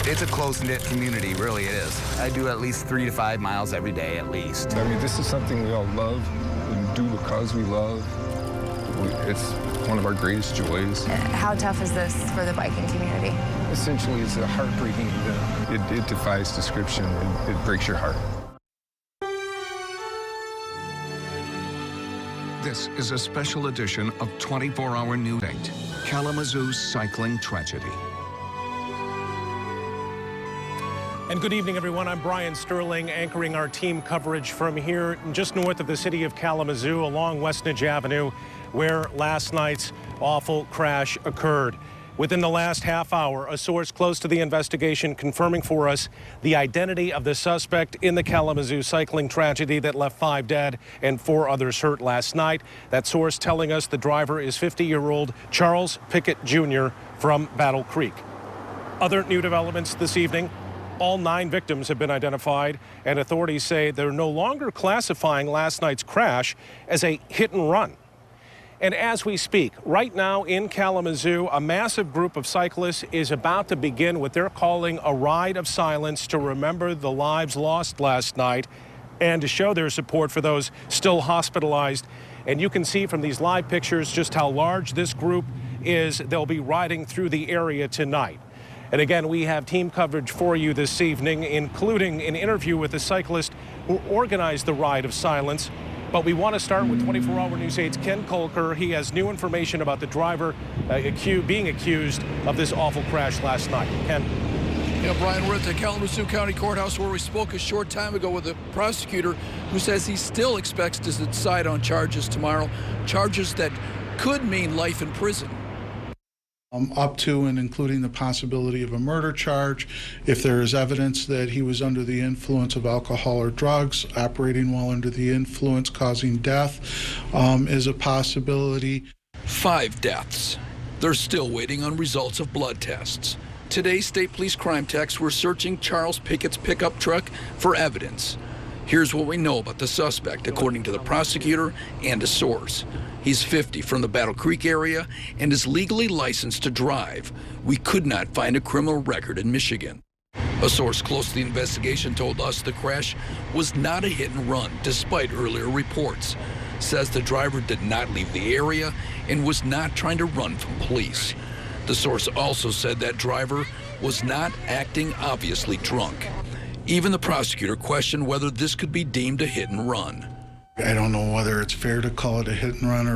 It's a close-knit community, really it is. I do at least 3 to 5 miles every day, at least. I mean, this is something we all love and do because we love. It's one of our greatest joys. How tough is this for the biking community? Essentially, it's a heartbreaking event. It defies description. It breaks your heart. This is a special edition of 24-Hour News 8, Kalamazoo's cycling tragedy. And good evening, everyone. I'm Brian Sterling, anchoring our team coverage from here just north of the city of Kalamazoo along Westnedge Avenue, where last night's awful crash occurred. Within the last half hour, a source close to the investigation confirming for us the identity of the suspect in the Kalamazoo cycling tragedy that left 5 dead and 4 others hurt last night. That source telling us the driver is 50-year-old Charles Pickett Jr. from Battle Creek. Other new developments this evening. All 9 victims have been identified, and authorities say they're no longer classifying last night's crash as a hit and run. And as we speak, right now in Kalamazoo, a massive group of cyclists is about to begin what they're calling a ride of silence to remember the lives lost last night and to show their support for those still hospitalized. And you can see from these live pictures just how large this group is. They'll be riding through the area tonight. And again, we have team coverage for you this evening, including an interview with the cyclist who organized the Ride of Silence. But we want to start with 24-Hour News 8's Ken Kolker. He has new information about the driver being accused of this awful crash last night. Ken. Yeah, Brian, we're at the Kalamazoo County Courthouse where we spoke a short time ago with a prosecutor who says he still expects to decide on charges tomorrow, charges that could mean life in prison. Up to and including the possibility of a murder charge if there is evidence that he was under the influence of alcohol or drugs, operating while under the influence causing death is a possibility. 5 deaths. They're still waiting on results of blood tests. Today, state police crime techs were searching Charles Pickett's pickup truck for evidence. Here's what we know about the suspect, according to the prosecutor and a source. He's 50, from the Battle Creek area, and is legally licensed to drive. We could not find a criminal record in Michigan. A source close to the investigation told us the crash was not a hit and run, despite earlier reports. Says the driver did not leave the area and was not trying to run from police. The source also said that driver was not acting obviously drunk. Even the prosecutor questioned whether this could be deemed a hit and run. I don't know whether it's fair to call it a hit and run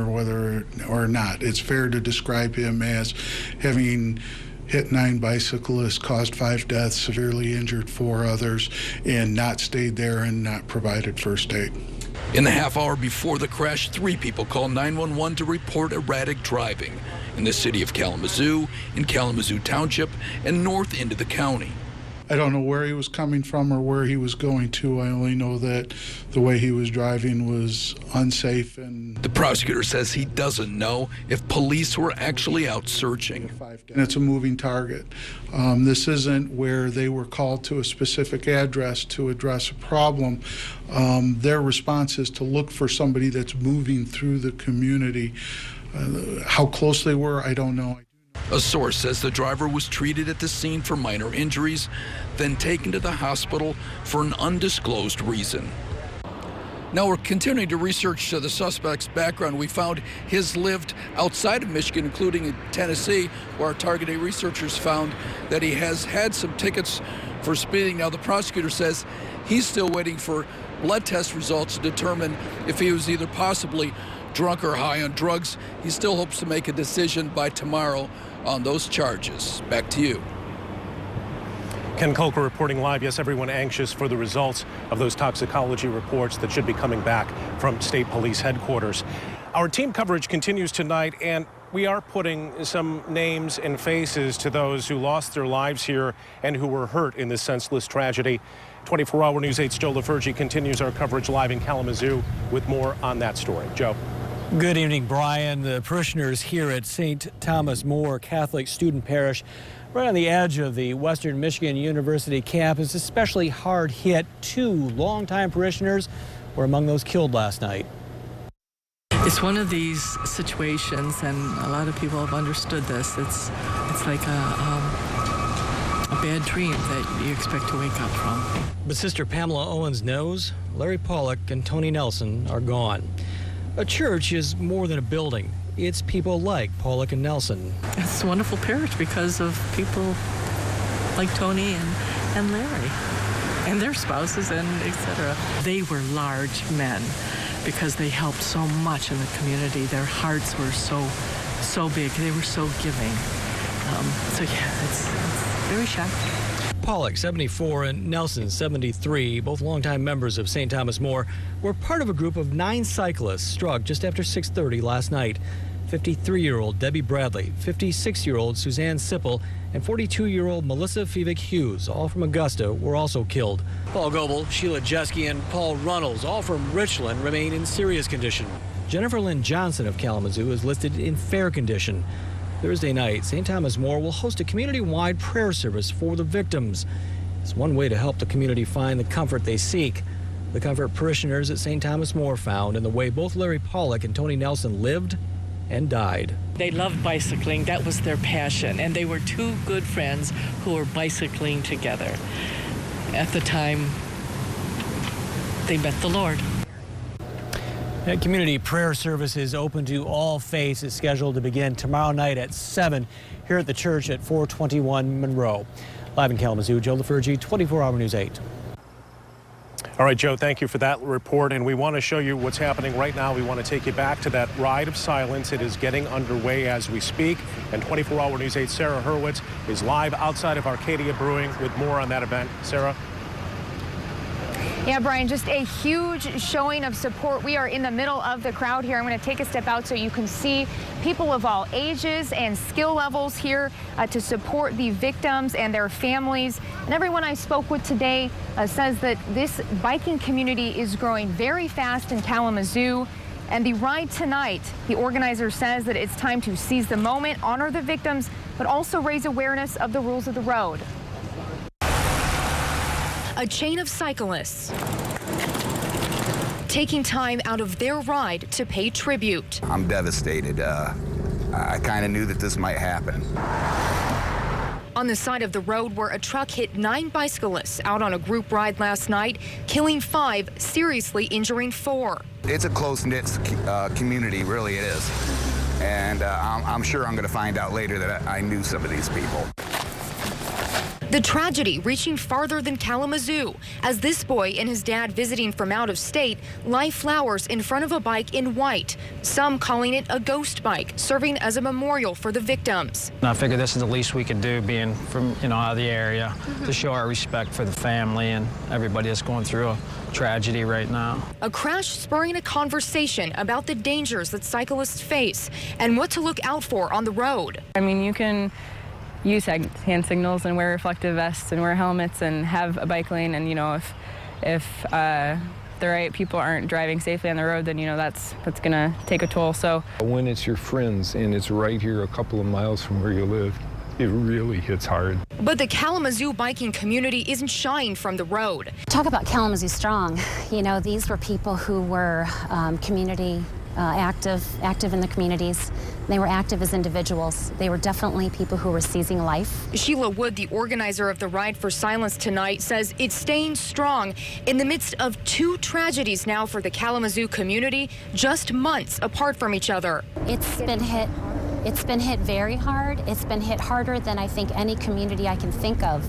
or not. It's fair to describe him as having hit 9 bicyclists, caused 5 deaths, severely injured 4 others, and not stayed there and not provided first aid. In the half hour before the crash, 3 people called 911 to report erratic driving in the city of Kalamazoo, in Kalamazoo Township, and north into the county. I don't know where he was coming from or where he was going to. I only know that the way he was driving was unsafe. And the prosecutor says he doesn't know if police were actually out searching. And it's a moving target. This isn't where they were called to a specific address to address a problem. Their response is to look for somebody that's moving through the community. How close they were, I don't know. A source says the driver was treated at the scene for minor injuries, then taken to the hospital for an undisclosed reason. Now we're continuing to research the suspect's background. We found his lived outside of Michigan, including in Tennessee, where our targeted researchers found that he has had some tickets for speeding. Now the prosecutor says he's still waiting for blood test results to determine if he was either possibly drunk or high on drugs. He still hopes to make a decision by tomorrow on those charges. Back to you. Ken Kolker reporting live. Yes, everyone anxious for the results of those toxicology reports that should be coming back from state police headquarters. Our team coverage continues tonight, and we are putting some names and faces to those who lost their lives here and who were hurt in this senseless tragedy. 24-Hour News 8's Joe LaFurgey continues our coverage live in Kalamazoo with more on that story. Joe. Good evening, Brian. The parishioners here at St. Thomas More Catholic Student Parish, right on the edge of the Western Michigan University campus, especially hard hit. 2 longtime parishioners were among those killed last night. It's one of these situations, and a lot of people have understood this. It's like a bad dream that you expect to wake up from. But Sister Pamela Owens knows Larry Pollock and Tony Nelson are gone. A church is more than a building. It's people like Pollock and Nelson. It's a wonderful parish because of people like Tony and Larry and their spouses and etc. They were large men because they helped so much in the community. Their hearts were so big. They were so giving. So yeah, it's very shocking. Pollock, 74, and Nelson, 73, both longtime members of St. Thomas More, were part of a group of 9 cyclists struck just after 6:30 last night. 53-year-old Debbie Bradley, 56-year-old Suzanne Sipple, and 42-year-old Melissa Fevick Hughes, all from Augusta, were also killed. Paul Goebel, Sheila Jeske, and Paul Runnels, all from Richland, remain in serious condition. Jennifer Lynn Johnson of Kalamazoo is listed in fair condition. Thursday night, St. Thomas More will host a community-wide prayer service for the victims. It's one way to help the community find the comfort they seek. The comfort parishioners at St. Thomas More found in the way both Larry Pollock and Tony Nelson lived and died. They loved bicycling. That was their passion. And they were 2 good friends who were bicycling together. At the time, they met the Lord. That community prayer service is open to all faiths. It's scheduled to begin tomorrow night at 7 here at the church at 421 Monroe. Live in Kalamazoo, Joe LaFergie, 24-Hour News 8. All right, Joe, thank you for that report. And we want to show you what's happening right now. We want to take you back to that ride of silence. It is getting underway as we speak. And 24-Hour News 8 Sarah Hurwitz is live outside of Arcadia Brewing with more on that event. Sarah? Yeah, Brian, just a huge showing of support. We are in the middle of the crowd here. I'm going to take a step out so you can see people of all ages and skill levels here to support the victims and their families. And everyone I spoke with today says that this biking community is growing very fast in Kalamazoo. And the ride tonight, the organizer says that it's time to seize the moment, honor the victims, but also raise awareness of the rules of the road. A chain of cyclists taking time out of their ride to pay tribute. I'm devastated. I kind of knew that this might happen. On the side of the road where a truck hit 9 bicyclists out on a group ride last night, killing 5, seriously injuring 4. It's a close-knit community, really it is. And I'm sure I'm going to find out later that I knew some of these people. The tragedy reaching farther than Kalamazoo as this boy and his dad visiting from out of state lie flowers in front of a bike in white, some calling it a ghost bike, serving as a memorial for the victims. I figure this is the least we could do being from, out of the area to show our respect for the family and everybody that's going through a tragedy right now. A crash spurring a conversation about the dangers that cyclists face and what to look out for on the road. I mean, you can use hand signals and wear reflective vests and wear helmets and have a bike lane, and if the right people aren't driving safely on the road, then that's gonna take a toll. So when it's your friends and it's right here a couple of miles from where you live, it really hits hard. But the Kalamazoo biking community isn't shying from the road. Talk about Kalamazoo strong. These were people who were community active in the communities. They were active as individuals. They were definitely people who were seizing life. Sheila Wood, the organizer of the Ride for Silence tonight, says it's staying strong in the midst of 2 tragedies now for the Kalamazoo community, just months apart from each other. It's been hit very hard. It's been hit harder than I think any community I can think of.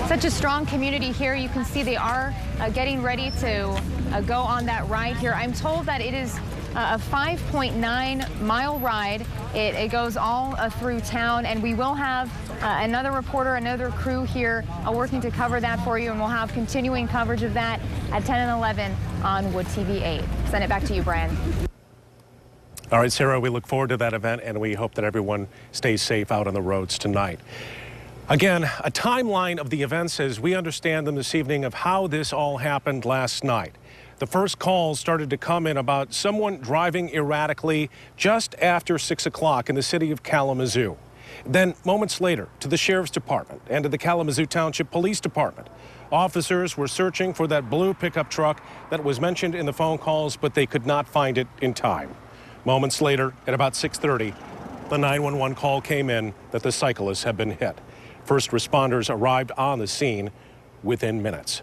Such a strong community here. You can see they are getting ready to go on that ride here. I'm told that it is a 5.9-mile ride. It goes all through town, and we will have another reporter, another crew here working to cover that for you, and we'll have continuing coverage of that at 10 and 11 on Wood TV 8. Send it back to you, Brian. All right, Sarah, we look forward to that event, and we hope that everyone stays safe out on the roads tonight. Again, a timeline of the events as we understand them this evening of how this all happened last night. The first calls started to come in about someone driving erratically just after 6 o'clock in the city of Kalamazoo. Then moments later to the Sheriff's Department and to the Kalamazoo Township Police Department. Officers were searching for that blue pickup truck that was mentioned in the phone calls, but they could not find it in time. Moments later, at about 6:30, the 911 call came in that the cyclists have been hit. First responders arrived on the scene within minutes.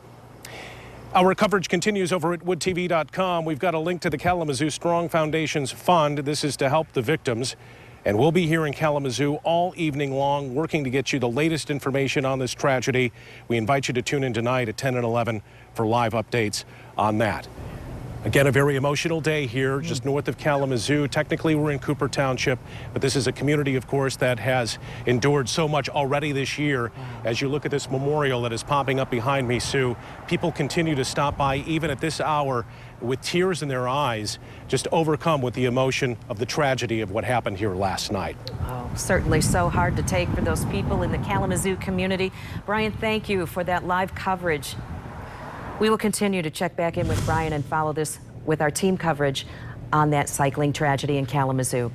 Our coverage continues over at woodtv.com. We've got a link to the Kalamazoo Strong Foundation's fund. This is to help the victims. And we'll be here in Kalamazoo all evening long, working to get you the latest information on this tragedy. We invite you to tune in tonight at 10 and 11 for live updates on that. Again, a very emotional day here just north of Kalamazoo. Technically, we're in Cooper Township, but this is a community, of course, that has endured so much already this year. As you look at this memorial that is popping up behind me, Sue, people continue to stop by even at this hour with tears in their eyes, just overcome with the emotion of the tragedy of what happened here last night. Oh, certainly so hard to take for those people in the Kalamazoo community. Brian, thank you for that live coverage. We will continue to check back in with Brian and follow this with our team coverage on that cycling tragedy in Kalamazoo.